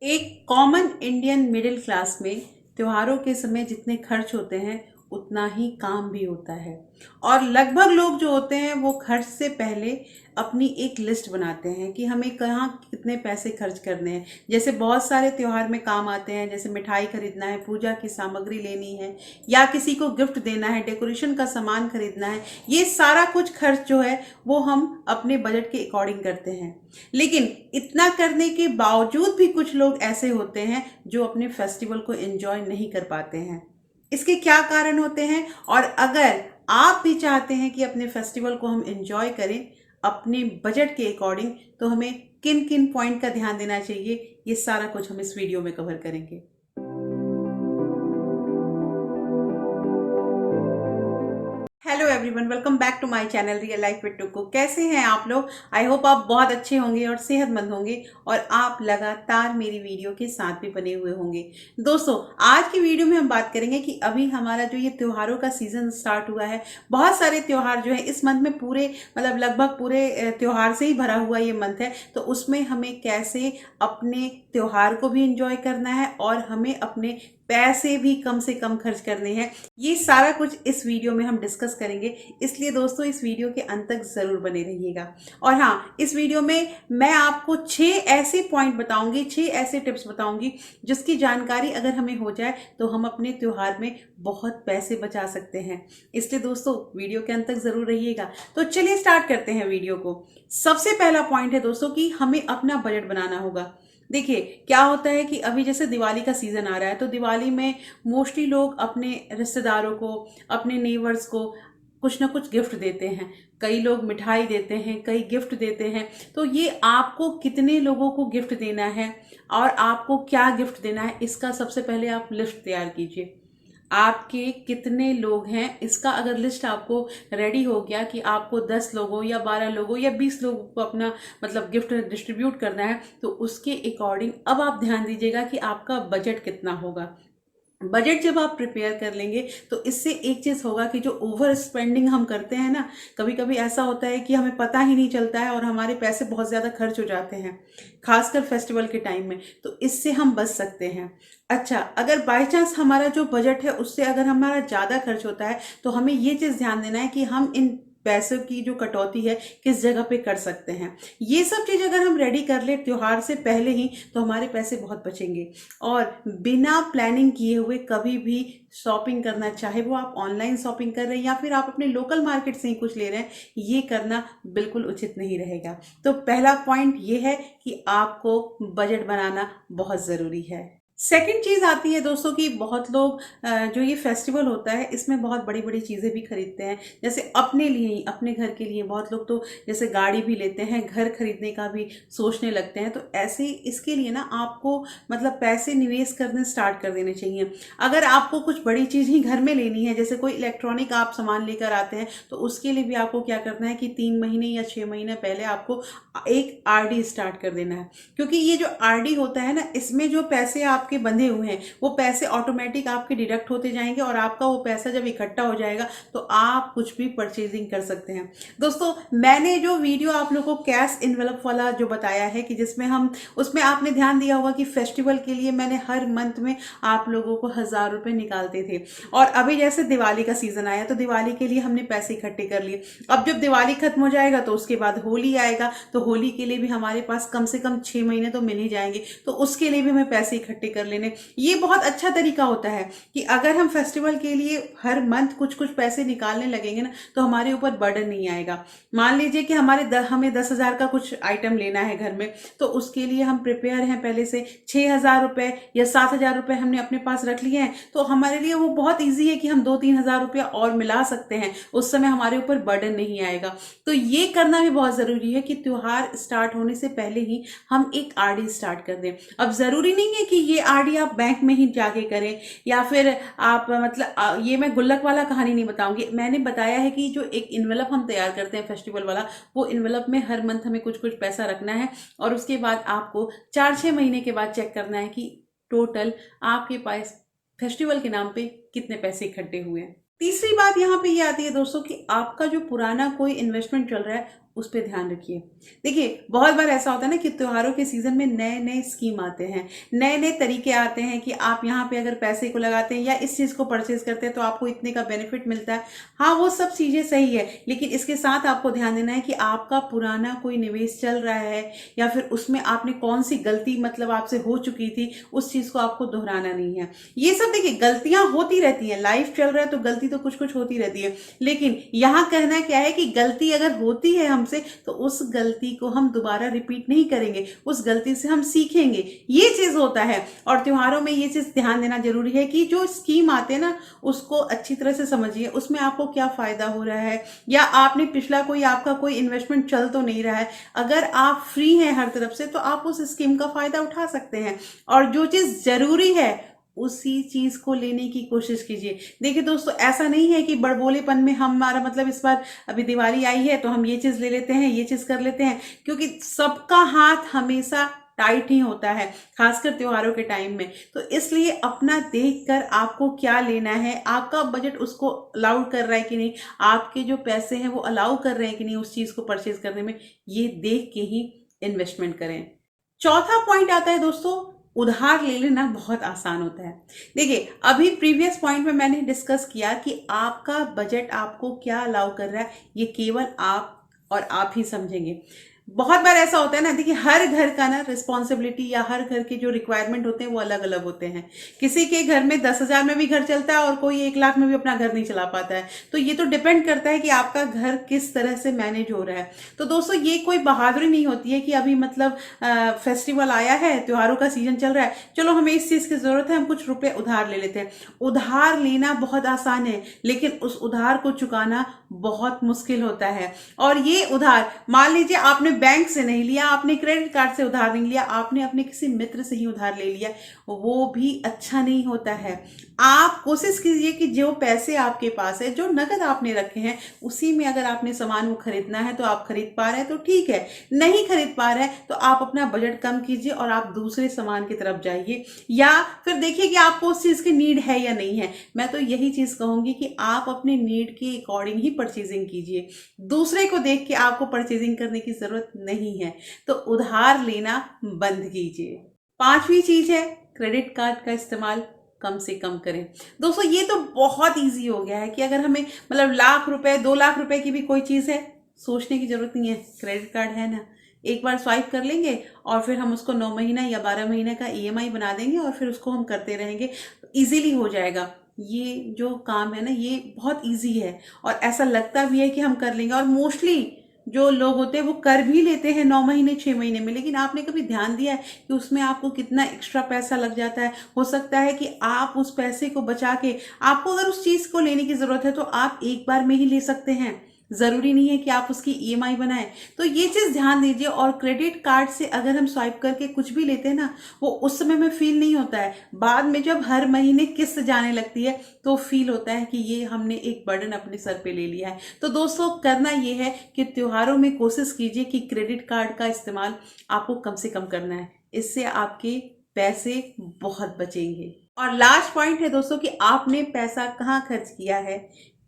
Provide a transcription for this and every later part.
एक common Indian middle class में त्योहारों के समय जितने खर्च होते हैं उतना ही काम भी होता है। और लगभग लोग जो होते हैं वो खर्च से पहले अपनी एक लिस्ट बनाते हैं कि हमें कहाँ कितने पैसे खर्च करने हैं। जैसे बहुत सारे त्योहार में काम आते हैं, जैसे मिठाई खरीदना है, पूजा की सामग्री लेनी है, या किसी को गिफ्ट देना है, डेकोरेशन का सामान खरीदना है। ये सारा कुछ खर्च जो है वो हम अपने बजट के अकॉर्डिंग करते हैं। लेकिन इतना करने के बावजूद भी कुछ लोग ऐसे होते हैं जो अपने फेस्टिवल को एंजॉय नहीं कर पाते हैं। इसके क्या कारण होते हैं, और अगर आप भी चाहते हैं कि अपने फेस्टिवल को हम एंजॉय करें अपने बजट के अकॉर्डिंग, तो हमें किन किन पॉइंट का ध्यान देना चाहिए, ये सारा कुछ हम इस वीडियो में कवर करेंगे। Hello everyone, welcome back to my channel real life with Tukku. कैसे हैं आप लोग? आई होप आप बहुत अच्छे होंगे और सेहतमंद होंगे, और आप लगातार मेरी वीडियो के साथ भी बने हुए होंगे। दोस्तों, आज की वीडियो में हम बात करेंगे कि अभी हमारा जो ये त्योहारों का सीजन स्टार्ट हुआ है, बहुत सारे त्योहार जो है इस मंथ में पूरे मतलब लगभग पूरे त्योहार से ही भरा हुआ ये मंथ है। तो उसमें हमें कैसे अपने त्योहार को भी इंजॉय करना है और हमें अपने पैसे भी कम से कम खर्च करने हैं, ये सारा कुछ इस वीडियो में हम डिस्कस करेंगे। इसलिए दोस्तों, इस वीडियो के अंत तक जरूर बने रहिएगा। और हाँ, इस वीडियो में मैं आपको 6 ऐसे पॉइंट बताऊंगी, 6 ऐसे टिप्स बताऊंगी जिसकी जानकारी अगर हमें हो जाए तो हम अपने त्योहार में बहुत पैसे बचा सकते हैं। इसलिए दोस्तों, वीडियो के अंत तक जरूर रहिएगा। तो चलिए स्टार्ट करते हैं वीडियो को। सबसे पहला पॉइंट है दोस्तों कि हमें अपना बजट बनाना होगा। देखिए, क्या होता है कि अभी जैसे दिवाली का सीजन आ रहा है, तो दिवाली में मोस्टली लोग अपने रिश्तेदारों को, अपने नेबर्स को कुछ ना कुछ गिफ्ट देते हैं। कई लोग मिठाई देते हैं, कई गिफ्ट देते हैं। तो ये आपको कितने लोगों को गिफ्ट देना है और आपको क्या गिफ्ट देना है, इसका सबसे पहले आप लिस्ट तैयार कीजिए। आपके कितने लोग हैं, इसका अगर लिस्ट आपको रेडी हो गया कि आपको 10 लोगों या 12 लोगों या 20 लोगों को अपना मतलब गिफ्ट डिस्ट्रीब्यूट करना है, तो उसके अकॉर्डिंग अब आप ध्यान दीजिएगा कि आपका बजट कितना होगा। बजट जब आप प्रिपेयर कर लेंगे तो इससे एक चीज होगा कि जो ओवर स्पेंडिंग हम करते हैं ना, कभी कभी ऐसा होता है कि हमें पता ही नहीं चलता है और हमारे पैसे बहुत ज्यादा खर्च हो जाते हैं, खासकर फेस्टिवल के टाइम में। तो इससे हम बच सकते हैं। अच्छा, अगर बाय चांस हमारा जो बजट है उससे अगर हमारा ज्यादा खर्च होता है, तो हमें ये चीज ध्यान देना है कि हम इन पैसों की जो कटौती है किस जगह पे कर सकते हैं। ये सब चीज अगर हम रेडी कर ले त्योहार से पहले ही, तो हमारे पैसे बहुत बचेंगे। और बिना प्लानिंग किए हुए कभी भी शॉपिंग करना, चाहे वो आप ऑनलाइन शॉपिंग कर रहे हैं या फिर आप अपने लोकल मार्केट से ही कुछ ले रहे हैं, ये करना बिल्कुल उचित नहीं रहेगा। तो पहला पॉइंट ये है कि आपको बजट बनाना बहुत ज़रूरी है। सेकंड चीज आती है दोस्तों कि बहुत लोग जो ये फेस्टिवल होता है इसमें बहुत बड़ी बड़ी चीजें भी खरीदते हैं। जैसे अपने लिए ही, अपने घर के लिए बहुत लोग तो जैसे गाड़ी भी लेते हैं, घर खरीदने का भी सोचने लगते हैं। तो ऐसे इसके लिए ना आपको मतलब पैसे निवेश करने स्टार्ट कर देने चाहिए। अगर आपको कुछ बड़ी चीज ही घर में लेनी है, जैसे कोई इलेक्ट्रॉनिक आप सामान लेकर आते हैं, तो उसके लिए भी आपको क्या करना है कि 3 महीने या 6 महीने पहले आपको एक आरडी स्टार्ट कर देना है। क्योंकि ये जो आरडी होता है ना, इसमें जो पैसे आपके बंधे हुए हैं वो पैसे ऑटोमेटिक आपके डिडक्ट होते जाएंगे, और आपका वो पैसा जब इकट्ठा हो जाएगा तो आप कुछ भी परचेजिंग कर सकते हैं। दोस्तों, मैंने जो वीडियो आप लोगों को कैश इन्वेलप वाला जो बताया है कि जिसमें हम, उसमें आपने ध्यान दिया होगा कि फेस्टिवल के लिए मैंने हर मंथ में आप लोगों को 1000 रुपए निकालते थे। और अभी जैसे दिवाली का सीजन आया तो दिवाली के लिए हमने पैसे इकट्ठे कर लिए। अब जब दिवाली खत्म हो जाएगा तो उसके बाद होली आएगा, तो होली के लिए भी हमारे पास कम से कम 6 महीने तो मिल ही जाएंगे, तो उसके लिए भी हमें पैसे इकट्ठे कर लेने। ये बहुत अच्छा तरीका होता है कि अगर हम फेस्टिवल के लिए हर मंथ कुछ कुछ पैसे निकालने लगेंगे ना, तो हमारे ऊपर बर्डन नहीं आएगा। मान लीजिए कि हमें 10,000 का कुछ आइटम लेना है घर में, तो उसके लिए हम प्रिपेयर हैं पहले से, 6,000 रुपए या 7,000 रुपए हमने अपने पास रख लिए हैं, तो हमारे लिए वो बहुत ईजी है कि हम 2-3 हज़ार रुपया और मिला सकते हैं। उस समय हमारे ऊपर बर्डन नहीं आएगा। तो ये करना भी बहुत जरूरी है कि त्योहार स्टार्ट होने से पहले ही हम एक आरडी स्टार्ट कर दें। अब जरूरी नहीं है कि ये आरडी आप बैंक में ही जाके करें, या फिर आप मतलब ये मैं गुल्लक वाला कहानी नहीं बताऊंगी। मैंने बताया है कि जो एक इन्वेलप हम तैयार करते हैं फेस्टिवल वाला, वो इन्वेलप में हर मंथ हमें कुछ कुछ पैसा रखना है, और उसके बाद आपको 4-6 महीने के बाद चेक करना है कि टोटल आपके पास फेस्टिवल के नाम पे कितने पैसे इकट्ठे हुए हैं। तीसरी बात यहाँ पे ये आती है दोस्तों कि आपका जो पुराना कोई इन्वेस्टमेंट चल रहा है उस पर ध्यान रखिए। देखिए, बहुत बार ऐसा होता है ना कि त्योहारों के सीजन में नए नए स्कीम आते हैं, नए नए तरीके आते हैं कि आप यहाँ पे अगर पैसे को लगाते हैं या इस चीज़ को परचेज करते हैं तो आपको इतने का बेनिफिट मिलता है। हाँ, वो सब चीज़ें सही है, लेकिन इसके साथ आपको ध्यान देना है कि आपका पुराना कोई निवेश चल रहा है या फिर उसमें आपने कौन सी गलती मतलब आपसे हो चुकी थी, उस चीज़ को आपको दोहराना नहीं है। ये सब देखिए, गलतियां होती रहती हैं, लाइफ चल रहा है तो गलती तो कुछ कुछ होती रहती है, लेकिन यहाँ कहना क्या है कि गलती अगर होती है हमसे तो उस गलती को हम दोबारा रिपीट नहीं करेंगे, उस गलती से हम सीखेंगे, ये चीज होता है। और त्योहारों में ये चीज ध्यान देना जरूरी है कि जो स्कीम आते हैं ना उसको अच्छी तरह से समझिए, उसमें आपको क्या फायदा हो रहा है, या आपने पिछला कोई आपका कोई इन्वेस्टमेंट चल तो नहीं रहा है। अगर आप फ्री हैं हर तरफ से तो आप उस स्कीम का फायदा उठा सकते हैं, और जो चीज जरूरी है उसी चीज को लेने की कोशिश कीजिए। देखिए दोस्तों, ऐसा नहीं है कि बड़बोलेपन में हमारा मतलब इस बार अभी दिवाली आई है तो हम ये चीज ले लेते हैं, ये चीज कर लेते हैं, क्योंकि सबका हाथ हमेशा टाइट ही होता है, खासकर त्योहारों के टाइम में। तो इसलिए अपना देखकर आपको क्या लेना है, आपका बजट उसको अलाउ कर रहा है कि नहीं, आपके जो पैसे हैं वो अलाउ कर रहे हैं कि नहीं उस चीज को परचेज करने में, ये देख के ही इन्वेस्टमेंट करें। चौथा पॉइंट आता है दोस्तों, उधार ले लेना बहुत आसान होता है। देखिए, अभी प्रीवियस पॉइंट में मैंने डिस्कस किया कि आपका बजट आपको क्या अलाउ कर रहा है, ये केवल आप और आप ही समझेंगे। बहुत बार ऐसा होता है ना, देखिए हर घर का ना रिस्पॉन्सिबिलिटी या हर घर के जो रिक्वायरमेंट होते हैं वो अलग अलग होते हैं। किसी के घर में 10,000 में भी घर चलता है और कोई 1 लाख में भी अपना घर नहीं चला पाता है। तो ये तो डिपेंड करता है कि आपका घर किस तरह से मैनेज हो रहा है। तो दोस्तों, ये कोई बहादुरी नहीं होती है कि अभी मतलब फेस्टिवल आया है, त्योहारों का सीजन चल रहा है, चलो हमें इस चीज की जरूरत है, हम कुछ रुपए उधार ले लेते हैं। उधार लेना बहुत आसान है, लेकिन उस उधार को चुकाना बहुत मुश्किल होता है। और ये उधार, मान लीजिए आपने बैंक से नहीं लिया, आपने क्रेडिट कार्ड से उधार नहीं लिया, आपने अपने किसी मित्र से ही उधार ले लिया, वो भी अच्छा नहीं होता है। आप कोशिश कीजिए कि जो पैसे आपके पास है, जो नगद आपने रखे हैं, उसी में अगर आपने सामान वो खरीदना है तो आप खरीद पा रहे हैं तो ठीक है, नहीं खरीद पा रहे हैं तो आप अपना बजट कम कीजिए और आप दूसरे सामान की तरफ जाइए, या फिर देखिए कि आपको उस चीज की नीड है या नहीं है। मैं तो यही चीज कहूंगी कि आप अपने नीड के अकॉर्डिंग ही परचेजिंग कीजिए, दूसरे को देख के आपको परचेजिंग करने की जरूरत नहीं है। तो उधार लेना बंद कीजिए। पांचवी चीज है, क्रेडिट कार्ड का इस्तेमाल कम से कम करें। दोस्तों, ये तो बहुत इजी हो गया है कि अगर हमें मतलब लाख रुपए 2 लाख रुपए की भी कोई चीज है, सोचने की जरूरत नहीं है, क्रेडिट कार्ड है ना, एक बार स्वाइप कर लेंगे और फिर हम उसको 9 महीना या 12 महीने का ईएमआई बना देंगे और फिर उसको हम करते रहेंगे, इजीली हो जाएगा। ये जो काम है ना, ये बहुत इजी है और ऐसा लगता भी है कि हम कर लेंगे, और मोस्टली जो लोग होते हैं वो कर भी लेते हैं 9 महीने 6 महीने में। लेकिन आपने कभी ध्यान दिया है कि उसमें आपको कितना एक्स्ट्रा पैसा लग जाता है? हो सकता है कि आप उस पैसे को बचा के, आपको अगर उस चीज को लेने की जरूरत है तो आप एक बार में ही ले सकते हैं, जरूरी नहीं है कि आप उसकी ईएमआई बनाएं। तो ये चीज ध्यान दीजिए। और क्रेडिट कार्ड से अगर हम स्वाइप करके कुछ भी लेते हैं ना, वो उस समय में फील नहीं होता है, बाद में जब हर महीने किस्त जाने लगती है तो फील होता है कि ये हमने एक बर्डन अपने सर पे ले लिया है। तो दोस्तों, करना ये है कि त्योहारों में कोशिश कीजिए कि क्रेडिट कार्ड का इस्तेमाल आपको कम से कम करना है, इससे आपके पैसे बहुत बचेंगे। और लास्ट पॉइंट है दोस्तों कि आपने पैसा कहाँ खर्च किया है,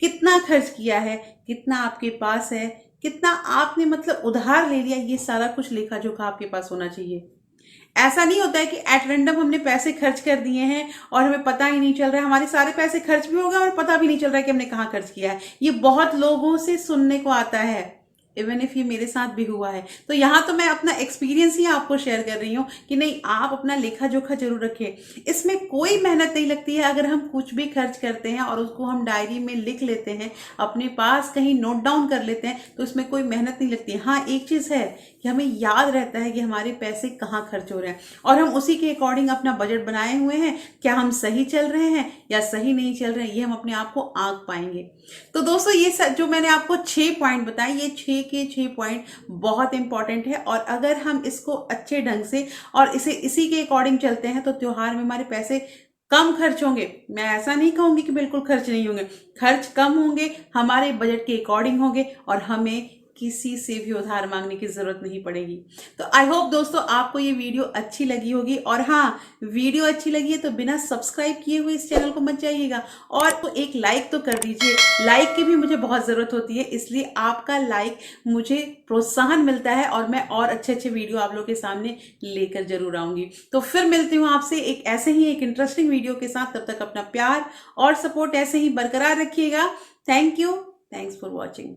कितना खर्च किया है, कितना आपके पास है, कितना आपने मतलब उधार ले लिया, ये सारा कुछ लेखा जोखा आपके पास होना चाहिए। ऐसा नहीं होता है कि एट रैंडम हमने पैसे खर्च कर दिए हैं और हमें पता ही नहीं चल रहा है, हमारे सारे पैसे खर्च भी हो गए और पता भी नहीं चल रहा है कि हमने कहाँ खर्च किया है। ये बहुत लोगों से सुनने को आता है, इवन इफ ये मेरे साथ भी हुआ है। तो यहाँ तो मैं अपना एक्सपीरियंस ही आपको शेयर कर रही हूँ कि नहीं, आप अपना लेखा जोखा जरूर रखें। इसमें कोई मेहनत नहीं लगती है, अगर हम कुछ भी खर्च करते हैं और उसको हम डायरी में लिख लेते हैं, अपने पास कहीं नोट डाउन कर लेते हैं, तो इसमें कोई मेहनत नहीं लगती है। हाँ, एक चीज है कि हमें याद रहता है कि हमारे पैसे कहाँ खर्च हो रहे हैं और हम उसी के अकॉर्डिंग अपना बजट बनाए हुए हैं, क्या हम सही चल रहे हैं या सही नहीं चल रहे हैं, ये हम अपने आप को आंक पाएंगे। तो दोस्तों, ये जो मैंने आपको 6 पॉइंट बताए, ये 6 के 6 पॉइंट बहुत इंपॉर्टेंट है, और अगर हम इसको अच्छे ढंग से और इसी के अकॉर्डिंग चलते हैं तो त्योहार में हमारे पैसे कम खर्च होंगे। मैं ऐसा नहीं कहूंगी कि बिल्कुल खर्च नहीं होंगे, खर्च कम होंगे, हमारे बजट के अकॉर्डिंग होंगे और हमें किसी से भी उधार मांगने की ज़रूरत नहीं पड़ेगी। तो आई होप दोस्तों आपको ये वीडियो अच्छी लगी होगी, और हाँ, वीडियो अच्छी लगी है तो बिना सब्सक्राइब किए हुए इस चैनल को मत जाइएगा, और तो एक लाइक तो कर दीजिए। लाइक की भी मुझे बहुत ज़रूरत होती है, इसलिए आपका लाइक मुझे प्रोत्साहन मिलता है और मैं और अच्छे अच्छे वीडियो आप लोगों के सामने लेकर जरूर आऊँगी। तो फिर मिलती हूँ आपसे एक ऐसे ही एक इंटरेस्टिंग वीडियो के साथ। तब तक अपना प्यार और सपोर्ट ऐसे ही बरकरार रखिएगा। Thank you. Thanks for watching.